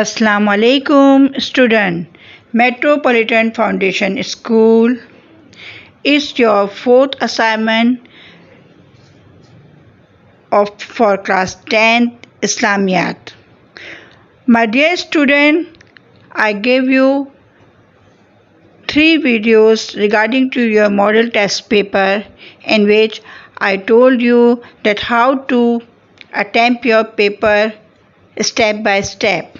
Assalamu alaikum student. Metropolitan Foundation School is your fourth assignment for class 10th Islamiyat. My dear student, I gave you 3 videos regarding to your model test paper in which I told you that how to attempt your paper step by step.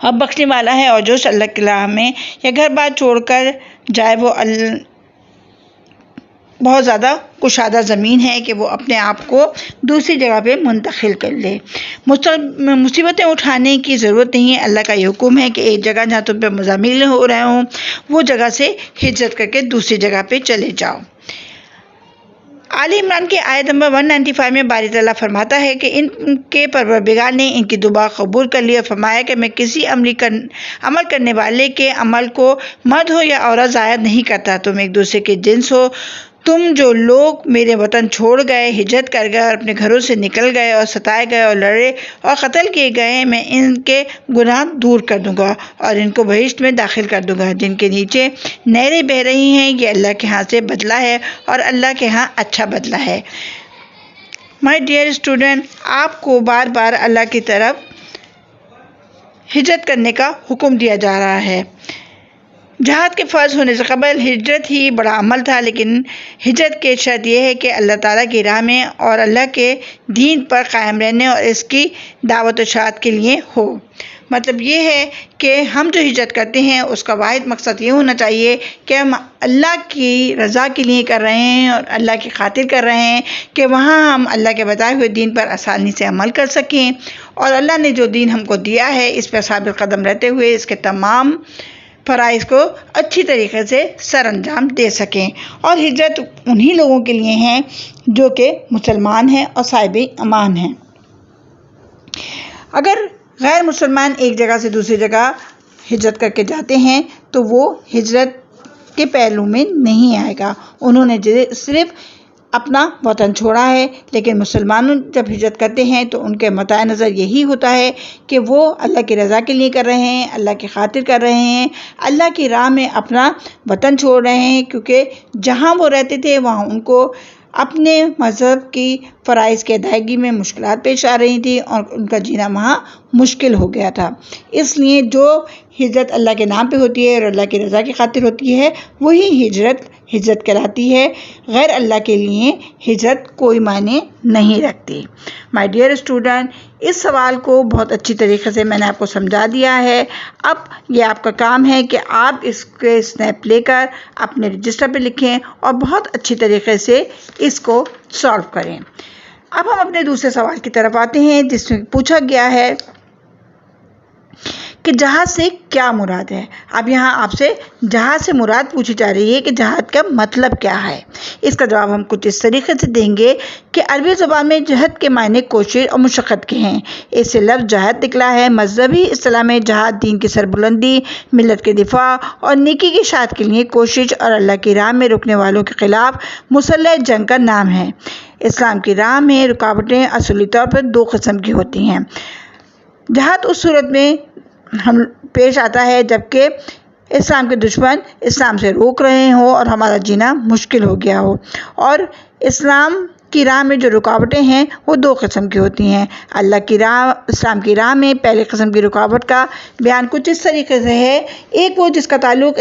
اور بخشنے والا ہے، اور جو اللہ کی راہ میں یا گھر بار چھوڑ کر جائے وہ بہت زیادہ کشادہ زمین ہے کہ وہ اپنے آپ کو دوسری جگہ پہ منتقل کر لے۔ مصیبتیں اٹھانے کی ضرورت نہیں ہے، اللہ کا یہ حکم ہے کہ ایک جگہ جہاں تم پہ مزاحمت ہو رہے ہوں وہ جگہ سے ہجرت کر کے دوسری جگہ پہ چلے جاؤ۔ آل عمران کی آیت نمبر 195 میں باری تعالیٰ فرماتا ہے کہ ان کے پروردگار نے ان کی دعا قبول کر لی اور فرمایا کہ میں کسی عمل کرنے والے کے عمل کو مرد ہو یا عورت ضائع نہیں کرتا۔ تم ایک دوسرے کے جنس ہو۔ تم جو لوگ میرے وطن چھوڑ گئے، ہجرت کر گئے اور اپنے گھروں سے نکل گئے اور ستائے گئے اور لڑے اور قتل کیے گئے، میں ان کے گناہ دور کر دوں گا اور ان کو بہشت میں داخل کر دوں گا جن کے نیچے نہریں بہہ رہی ہیں۔ یہ اللہ کے ہاں سے بدلہ ہے اور اللہ کے ہاں اچھا بدلہ ہے۔ مائی ڈیئر اسٹوڈنٹ، آپ کو بار بار اللہ کی طرف ہجرت کرنے کا حکم دیا جا رہا ہے۔ جہاد کے فرض ہونے سے قبل ہجرت ہی بڑا عمل تھا، لیکن ہجرت کی شرط یہ ہے کہ اللہ تعالیٰ کی راہ میں اور اللہ کے دین پر قائم رہنے اور اس کی دعوت و اشاعت کے لیے ہو۔ مطلب یہ ہے کہ ہم جو ہجرت کرتے ہیں اس کا واحد مقصد یہ ہونا چاہیے کہ ہم اللہ کی رضا کے لیے کر رہے ہیں اور اللہ کی خاطر کر رہے ہیں کہ وہاں ہم اللہ کے بتائے ہوئے دین پر آسانی سے عمل کر سکیں اور اللہ نے جو دین ہم کو دیا ہے اس پہ ثابت قدم رہتے ہوئے اس کے تمام فرائض کو اچھی طریقے سے سر انجام دے سکیں۔ اور ہجرت انہی لوگوں کے لیے ہیں جو کہ مسلمان ہیں اور صاحب ایمان ہیں۔ اگر غیر مسلمان ایک جگہ سے دوسری جگہ ہجرت کر کے جاتے ہیں تو وہ ہجرت کے پہلو میں نہیں آئے گا، انہوں نے صرف اپنا وطن چھوڑا ہے۔ لیکن مسلمان جب ہجرت کرتے ہیں تو ان کے مطالعہ نظر یہی ہوتا ہے کہ وہ اللہ کی رضا کے لیے کر رہے ہیں، اللہ کی خاطر کر رہے ہیں، اللہ کی راہ میں اپنا وطن چھوڑ رہے ہیں، کیونکہ جہاں وہ رہتے تھے وہاں ان کو اپنے مذہب کی فرائض کی ادائیگی میں مشکلات پیش آ رہی تھیں اور ان کا جینا وہاں مشکل ہو گیا تھا۔ اس لیے جو ہجرت اللہ کے نام پہ ہوتی ہے اور اللہ کی رضا کی خاطر ہوتی ہے وہی ہجرت کہلاتی ہے۔ غیر اللہ کے لیے ہجرت کوئی معنی نہیں رکھتی۔ مائی ڈیئر اسٹوڈنٹ، اس سوال کو بہت اچھی طریقے سے میں نے آپ کو سمجھا دیا ہے۔ اب یہ آپ کا کام ہے کہ آپ اس کے اسنیپ لے کر اپنے رجسٹر پہ لکھیں اور بہت اچھی طریقے سے اس کو سالو کریں۔ اب ہم اپنے دوسرے سوال کی طرف آتے ہیں جس میں پوچھا گیا ہے کہ جہاد سے کیا مراد ہے۔ اب یہاں آپ سے جہاد سے مراد پوچھی جا رہی ہے کہ جہاد کا مطلب کیا ہے۔ اس کا جواب ہم کچھ اس طریقے سے دیں گے کہ عربی زبان میں جہاد کے معنی کوشش اور مشقت کے ہیں۔ اس سے لفظ جہاد نکلا ہے۔ مذہبی اصطلاح میں جہاد دین کی سربلندی، ملت کے دفاع اور نیکی کی اشاعت کے لیے کوشش اور اللہ کی راہ میں رکنے والوں کے خلاف مسلح جنگ کا نام ہے۔ اسلام کی راہ میں رکاوٹیں اصولی طور پر دو قسم کی ہوتی ہیں۔ جہاد اس صورت میں ہم پیش آتا ہے جبکہ اسلام کے دشمن اسلام سے روک رہے ہوں اور ہمارا جینا مشکل ہو گیا ہو۔ اور اسلام کی راہ میں جو رکاوٹیں ہیں وہ دو قسم کی ہوتی ہیں۔ اللہ کی راہ، اسلام کی راہ میں پہلی قسم کی رکاوٹ کا بیان کچھ اس طریقے سے ہے۔ ایک وہ جس کا تعلق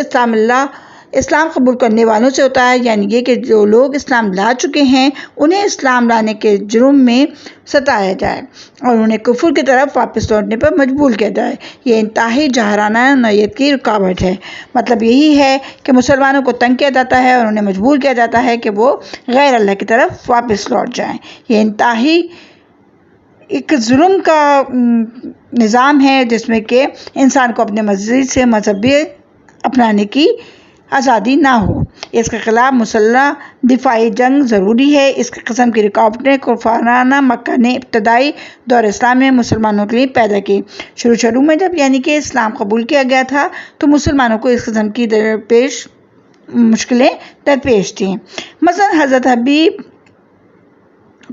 اسلام قبول کرنے والوں سے ہوتا ہے، یعنی یہ کہ جو لوگ اسلام لا چکے ہیں انہیں اسلام لانے کے جرم میں ستایا جائے اور انہیں کفر کی طرف واپس لوٹنے پر مجبور کیا جائے۔ یہ انتہائی جاہرانہ نوعیت کی رکاوٹ ہے۔ مطلب یہی ہے کہ مسلمانوں کو تنگ کیا جاتا ہے اور انہیں مجبور کیا جاتا ہے کہ وہ غیر اللہ کی طرف واپس لوٹ جائیں۔ یہ انتہائی ایک ظلم کا نظام ہے جس میں کہ انسان کو اپنے مزید سے مذہبی اپنانے کی آزادی نہ ہو۔ اس کے خلاف مسلح دفاعی جنگ ضروری ہے۔ اس قسم کی رکاوٹیں کفارانہ مکہ نے ابتدائی دور اسلام میں مسلمانوں کے لیے پیدا کی۔ شروع میں جب یعنی کہ اسلام قبول کیا گیا تھا تو مسلمانوں کو اس قسم کی مشکلیں درپیش تھیں۔ مثلا حضرت حبیب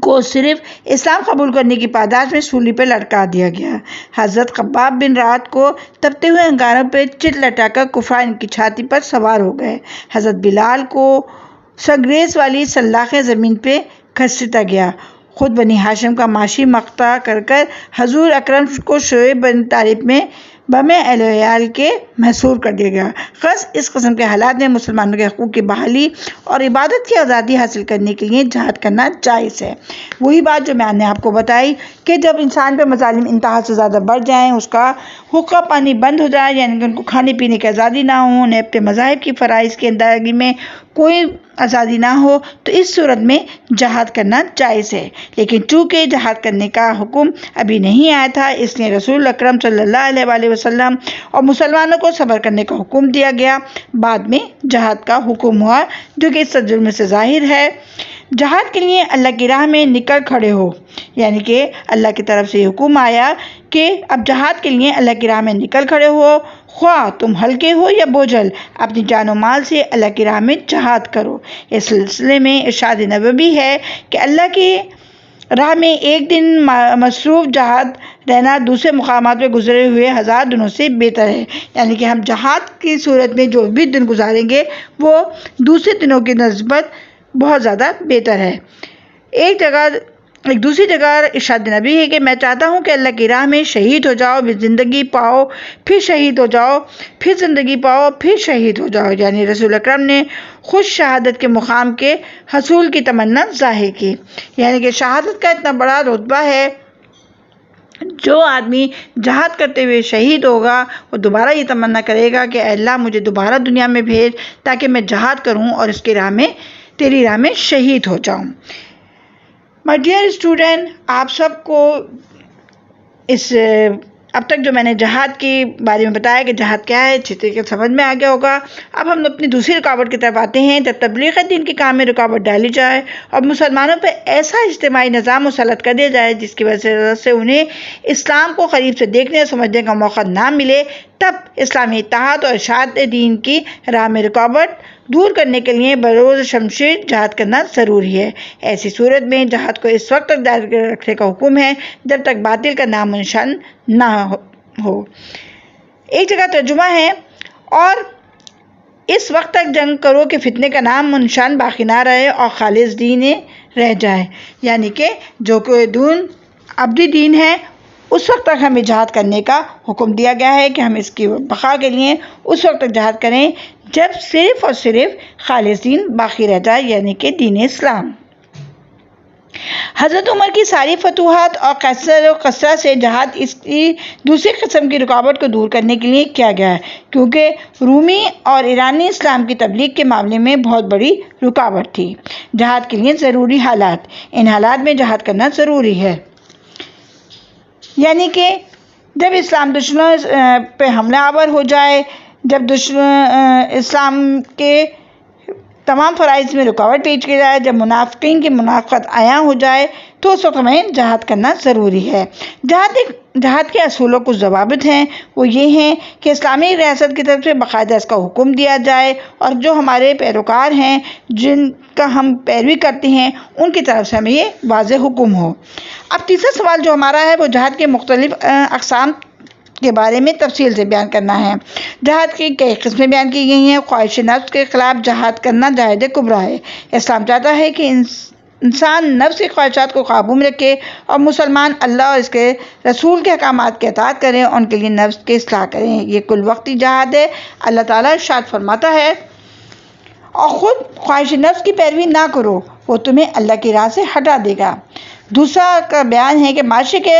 کو صرف اسلام قبول کرنے کی پاداش میں سولی پہ لٹکا دیا گیا۔ حضرت خباب بن رات کو تپتے ہوئے انگاروں پہ چت لٹا کر کفار ان کی چھاتی پر سوار ہو گئے۔ حضرت بلال کو سنگریز والی سلاخیں زمین پہ گھسیٹا گیا۔ خود بنی ہاشم کا ماشی مقطع کر حضور اکرم کو شعیب بن طالب میں بم اہل و عیال کے محصور کر دیا گیا۔ خاص اس قسم کے حالات میں مسلمانوں کے حقوق کی بحالی اور عبادت کی آزادی حاصل کرنے کے لیے جہاد کرنا جائز ہے۔ وہی بات جو میں نے آپ کو بتائی کہ جب انسان پہ مظالم انتہا سے زیادہ بڑھ جائیں، اس کا حقہ پانی بند ہو جائے، یعنی کہ ان کو کھانے پینے کی آزادی نہ ہو، انہیں اپنے مذاہب کی فرائض کی ادائیگی میں کوئی آزادی نہ ہو، تو اس صورت میں جہاد کرنا جائز ہے۔ لیکن چونکہ جہاد کرنے کا حکم ابھی نہیں آیا تھا، اس لیے رسول اکرم صلی اللہ علیہ وآلہ وسلم اور مسلمانوں کو صبر کرنے کا حکم دیا گیا۔ بعد میں جہاد کا حکم ہوا، جو کہ اس ترجمے سے ظاہر ہے۔ جہاد کے لیے اللہ کی راہ میں نکل کھڑے ہو، یعنی کہ اللہ کی طرف سے حکم آیا کہ اب جہاد کے لیے اللہ کی راہ میں نکل کھڑے ہو، خواہ تم ہلکے ہو یا بوجھل، اپنی جان و مال سے اللہ کی راہ میں جہاد کرو۔ اس سلسلے میں ارشاد نبوی ہے کہ اللہ کی راہ میں ایک دن مصروف جہاد رہنا دوسرے مقامات میں گزرے ہوئے 1000 دنوں سے بہتر ہے، یعنی کہ ہم جہاد کی صورت میں جو بھی دن گزاریں گے وہ دوسرے دنوں کی نسبت بہت زیادہ بہتر ہے۔ ایک دوسری جگہ ارشاد نبی ہے کہ میں چاہتا ہوں کہ اللہ کی راہ میں شہید ہو جاؤ، پھر زندگی پاؤ، پھر شہید ہو جاؤ، پھر زندگی پاؤ، پھر شہید ہو جاؤ، یعنی رسول اکرم نے خود شہادت کے مقام کے حصول کی تمنا ظاہر کی، یعنی کہ شہادت کا اتنا بڑا رتبہ ہے۔ جو آدمی جہاد کرتے ہوئے شہید ہوگا وہ دوبارہ یہ تمنا کرے گا کہ اے اللہ مجھے دوبارہ دنیا میں بھیج تاکہ میں جہاد کروں اور اس کی راہ میں تیری راہ میں شہید ہو جاؤں۔ مائی ڈیئر اسٹوڈنٹ، آپ سب کو اب تک جو میں نے جہاد کے بارے میں بتایا کہ جہاد کیا ہے، اچھی طریقے سے سمجھ میں آ گیا ہوگا۔ اب ہم اپنی دوسری رکاوٹ کی طرف آتے ہیں۔ جب تبلیغ دین کے کام میں رکاوٹ ڈالی جائے اور مسلمانوں پہ ایسا اجتماعی نظام مسلط کر دیا جائے جس کی وجہ سے انہیں اسلام کو قریب سے دیکھنے اور سمجھنے کا موقع نہ ملے، تب اسلامی اتحاد اور ارشاد دین کی راہ میں رکاوٹ دور کرنے کے لیے بروز شمشیر جہاد کرنا ضروری ہے۔ ایسی صورت میں جہاد کو اس وقت تک جاری رکھنے کا حکم ہے جب تک باطل کا نام و نشان نہ ہو۔ ایک جگہ ترجمہ ہے، اور اس وقت تک جنگ کرو کہ فتنے کا نام و نشان باقی نہ رہے اور خالص دین رہ جائے، یعنی کہ جو کوئی دین ابدی دین ہے اس وقت تک ہمیں جہاد کرنے کا حکم دیا گیا ہے کہ ہم اس کی بقا کے لیے اس وقت تک جہاد کریں جب صرف اور صرف خالص دین باقی رہ جائے، یعنی کہ دین اسلام۔ حضرت عمر کی ساری فتوحات اور کثرہ سے جہاد اس کی دوسری قسم کی رکاوٹ کو دور کرنے کے لیے کیا گیا ہے، کیونکہ رومی اور ایرانی اسلام کی تبلیغ کے معاملے میں بہت بڑی رکاوٹ تھی۔ جہاد کے لیے ضروری حالات، ان حالات میں جہاد کرنا ضروری ہے، یعنی کہ جب اسلام دشمنوں پہ حملہ آور ہو جائے، جب اسلام کے تمام فرائض میں رکاوٹ پیش کی جائے، جب منافقین کی منافقت عیاں ہو جائے، تو اس وقت ہمیں جہاد کرنا ضروری ہے۔ جہاد کے اصول و کچھ ضوابط ہیں، وہ یہ ہیں کہ اسلامی ریاست کی طرف سے باقاعدہ اس کا حکم دیا جائے اور جو ہمارے پیروکار ہیں جن کا ہم پیروی کرتے ہیں ان کی طرف سے ہمیں یہ واضح حکم ہو۔ اب تیسرا سوال جو ہمارا ہے وہ جہاد کے مختلف اقسام کے بارے میں تفصیل سے بیان کرنا ہے۔ جہاد کی کئی قسمیں بیان کی گئی ہیں۔ خواہش نفس کے خلاف جہاد کرنا جہاد کبریٰ ہے۔ اسلام چاہتا ہے کہ انسان نفس کی خواہشات کو قابو میں رکھے اور مسلمان اللہ اور اس کے رسول کے احکامات کی اطاعت کریں اور ان کے لیے نفس کی اصلاح کریں۔ یہ کل وقتی جہاد ہے۔ اللہ تعالیٰ ارشاد فرماتا ہے، اور خود خواہش نفس کی پیروی نہ کرو، وہ تمہیں اللہ کی راہ سے ہٹا دے گا۔ دوسرا کا بیان ہے کہ معاشرے کے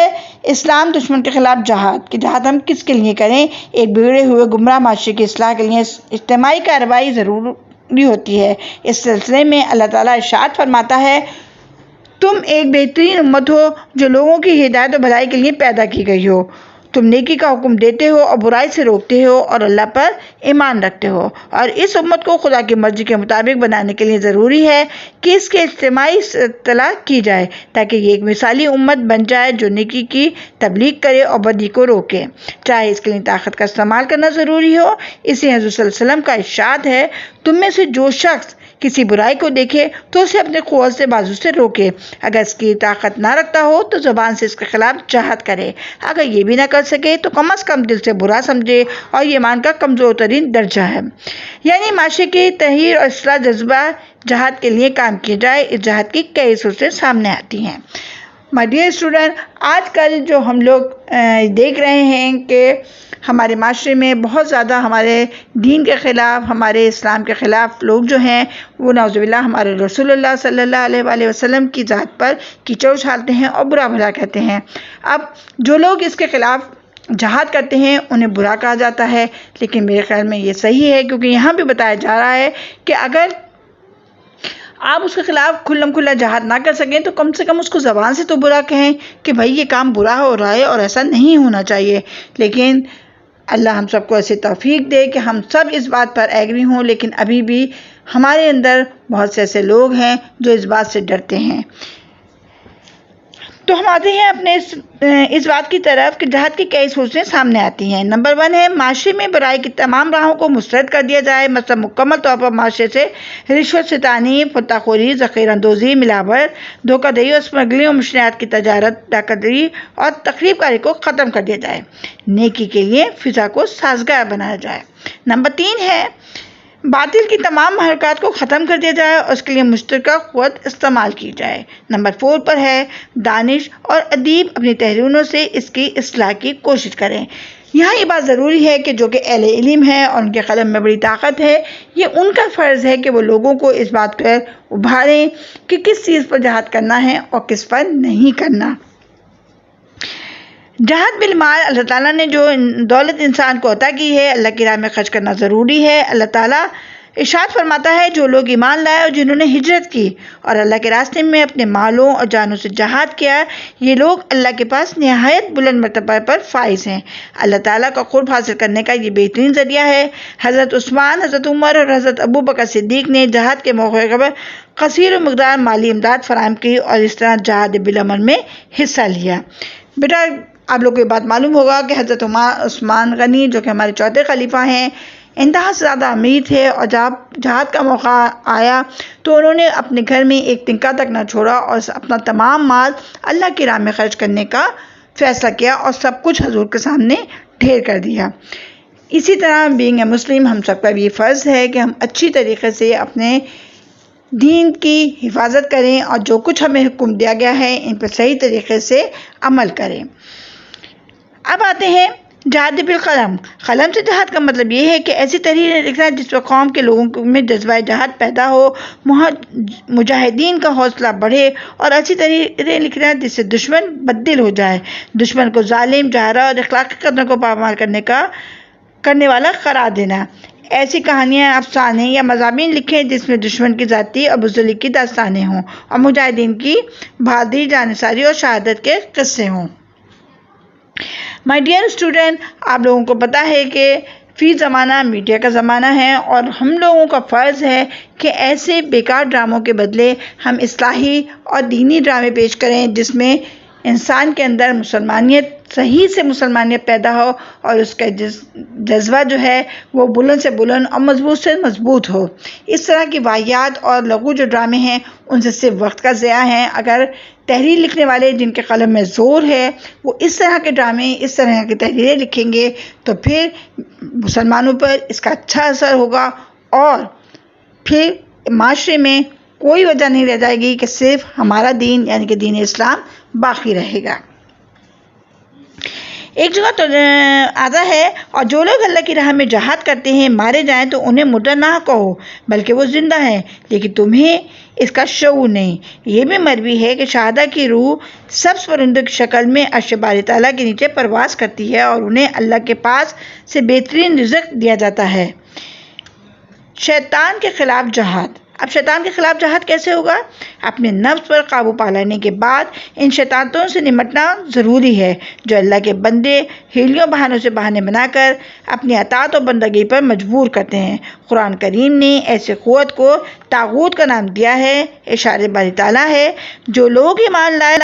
اسلام دشمن کے خلاف جہاد، کہ جہاد ہم کس کے لیے کریں؟ ایک بگڑے ہوئے گمراہ معاشرے کی اصلاح کے لیے اجتماعی کارروائی ضروری ہوتی ہے۔ اس سلسلے میں اللہ تعالیٰ ارشاد فرماتا ہے، تم ایک بہترین امت ہو جو لوگوں کی ہدایت و بھلائی کے لیے پیدا کی گئی ہو۔ تم نیکی کا حکم دیتے ہو اور برائی سے روکتے ہو اور اللہ پر ایمان رکھتے ہو، اور اس امت کو خدا کی مرضی کے مطابق بنانے کے لیے ضروری ہے کہ اس کے اجتماعی اصلاح کی جائے تاکہ یہ ایک مثالی امت بن جائے جو نیکی کی تبلیغ کرے اور بدی کو روکے، چاہے اس کے لیے طاقت کا استعمال کرنا ضروری ہو۔ اس لیے حضور صلی اللہ علیہ وسلم کا ارشاد ہے، تم میں سے جو شخص کسی برائی کو دیکھے تو اسے اپنے قوت سے بازو سے روکے، اگر اس کی طاقت نہ رکھتا ہو تو زبان سے اس کے خلاف جہاد کرے، اگر یہ بھی نہ کر سکے تو کم از کم دل سے برا سمجھے، اور یہ ایمان کا کمزور ترین درجہ ہے۔ یعنی معاشرے کی تحریر اور اصلاح جذبہ جہاد کے لیے کام کیا جائے۔ اس جہاد کی کئی صورتیں سامنے آتی ہیں۔ مائی ڈیئر اسٹوڈنٹ، آج کل جو ہم لوگ دیکھ رہے ہیں کہ ہمارے معاشرے میں بہت زیادہ ہمارے دین کے خلاف، ہمارے اسلام کے خلاف لوگ جو ہیں وہ نعوذ باللہ ہمارے رسول اللہ صلی اللہ علیہ وآلہ وسلم کی ذات پر کیچڑ اچھالتے ہیں اور برا بھلا کہتے ہیں۔ اب جو لوگ اس کے خلاف جہاد کرتے ہیں انہیں برا کہا جاتا ہے، لیکن میرے خیال میں یہ صحیح ہے، کیونکہ یہاں بھی بتایا جا رہا ہے کہ اگر آپ اس کے خلاف کھلم کھلا جہاد نہ کر سکیں تو کم سے کم اس کو زبان سے تو برا کہیں کہ بھائی یہ کام برا ہو رہا ہے اور ایسا نہیں ہونا چاہیے۔ لیکن اللہ ہم سب کو ایسی توفیق دے کہ ہم سب اس بات پر ایگری ہوں، لیکن ابھی بھی ہمارے اندر بہت سے ایسے لوگ ہیں جو اس بات سے ڈرتے ہیں۔ تو ہم آتے ہیں اپنے اس بات کی طرف کہ جہاد کی کئی صورتیں سامنے آتی ہیں۔ نمبر 1 ہے معاشرے میں برائی کی تمام راہوں کو مسترد کر دیا جائے، مثلا مکمل طور پر معاشرے سے رشوت ستانی، فتح خوری، ذخیرہ اندوزی، ملاوٹ، دھوکہ دہی اور اسمگلنگ اور منشیات کی تجارت، ڈاکیتی اور تخریب کاری کو ختم کر دیا جائے، نیکی کے لیے فضا کو سازگار بنایا جائے۔ نمبر 3 ہے باطل کی تمام محرکات کو ختم کر دیا جائے اور اس کے لیے مشترکہ قوت استعمال کی جائے۔ نمبر 4 پر ہے دانش اور ادیب اپنی تحریروں سے اس کی اصلاح کی کوشش کریں۔ یہاں یہ بات ضروری ہے کہ جو کہ اہل علم ہے اور ان کے قلم میں بڑی طاقت ہے، یہ ان کا فرض ہے کہ وہ لوگوں کو اس بات پر ابھاریں کہ کس چیز پر جہاد کرنا ہے اور کس پر نہیں کرنا۔ جہاد بالمال، اللہ تعالیٰ نے جو دولت انسان کو عطا کی ہے اللہ کی راہ میں خرچ کرنا ضروری ہے۔ اللہ تعالیٰ ارشاد فرماتا ہے جو لوگ ایمان لائے اور جنہوں نے ہجرت کی اور اللہ کے راستے میں اپنے مالوں اور جانوں سے جہاد کیا، یہ لوگ اللہ کے پاس نہایت بلند مرتبہ پر فائز ہیں۔ اللہ تعالیٰ کا قرب حاصل کرنے کا یہ بہترین ذریعہ ہے۔ حضرت عثمان، حضرت عمر اور حضرت ابو بکر صدیق نے جہاد کے موقع پر کثیر و مقدار مالی امداد فراہم کی اور اس طرح جہاد بالعمل میں حصہ لیا۔ بیٹا آپ لوگ کو یہ بات معلوم ہوگا کہ حضرت عثمان غنی جو کہ ہمارے چوتھے خلیفہ ہیں، انتہا سے زیادہ امیر تھے، اور جب جہاد کا موقع آیا تو انہوں نے اپنے گھر میں ایک تنکا تک نہ چھوڑا اور اپنا تمام مال اللہ کی راہ میں خرچ کرنے کا فیصلہ کیا اور سب کچھ حضور کے سامنے ڈھیر کر دیا۔ اسی طرح بینگ اے مسلم ہم سب کا بھی یہ فرض ہے کہ ہم اچھی طریقے سے اپنے دین کی حفاظت کریں اور جو کچھ ہمیں حکم دیا گیا ہے ان پر صحیح طریقے سے عمل کریں۔ اب آتے ہیں جہاد بالقلم۔ قلم سے جہاد کا مطلب یہ ہے کہ ایسی تحریریں لکھنا جس پر قوم کے لوگوں میں جذبہ جہاد پیدا ہو، مجاہدین کا حوصلہ بڑھے، اور ایسی تحریریں لکھنا جس سے دشمن بددل ہو جائے، دشمن کو ظالم، جاہرہ اور اخلاقی قدروں کو پامال کرنے والا قرار دینا۔ ایسی کہانیاں، افسانے یا مضامین لکھیں جس میں دشمن کی ذاتی اور بزدلی کی داستانیں ہوں اور مجاہدین کی بہادری، جانثاری اور شہادت کے قصے ہوں۔ مائی ڈیئر اسٹوڈنٹ، آپ لوگوں کو پتہ ہے کہ فی زمانہ میڈیا کا زمانہ ہے اور ہم لوگوں کا فرض ہے کہ ایسے بیکار ڈراموں کے بدلے ہم اصلاحی اور دینی ڈرامے پیش کریں جس میں انسان کے اندر صحیح سے مسلمانیت پیدا ہو اور اس کا جذبہ جو ہے وہ بلند سے بلند اور مضبوط سے مضبوط ہو۔ اس طرح کی واہیات اور لغو جو ڈرامے ہیں ان سے صرف وقت کا ضیاع ہے۔ اگر تحریر لکھنے والے جن کے قلم میں زور ہے وہ اس طرح کے ڈرامے، اس طرح کی تحریریں لکھیں گے تو پھر مسلمانوں پر اس کا اچھا اثر ہوگا اور پھر معاشرے میں کوئی وجہ نہیں رہ جائے گی کہ صرف ہمارا دین یعنی کہ دین اسلام باقی رہے گا۔ ایک جگہ تو آتا ہے اور جو لوگ اللہ کی راہ میں جہاد کرتے ہیں مارے جائیں تو انہیں مردہ نہ کہو بلکہ وہ زندہ ہیں، لیکن تمہیں اس کا شعور نہیں۔ یہ بھی مروی ہے کہ شہداء کی روح سبز پرندوں کی شکل میں عرش باری تعالیٰ کے نیچے پرواز کرتی ہے اور انہیں اللہ کے پاس سے بہترین رزق دیا جاتا ہے۔ شیطان کے خلاف جہاد۔ اب شیطان کے خلاف جہاد کیسے ہوگا؟ اپنے نفس پر قابو پا لینے کے بعد ان شیطانتوں سے نمٹنا ضروری ہے جو اللہ کے بندے ہیلیوں بہانوں سے بہانے بنا کر اپنی اطاعت و بندگی پر مجبور کرتے ہیں۔ قرآن کریم نے ایسے قوت کو طاغوت کا نام دیا ہے۔ ارشاد باری تعالیٰ ہے جو لوگ ایمان لائے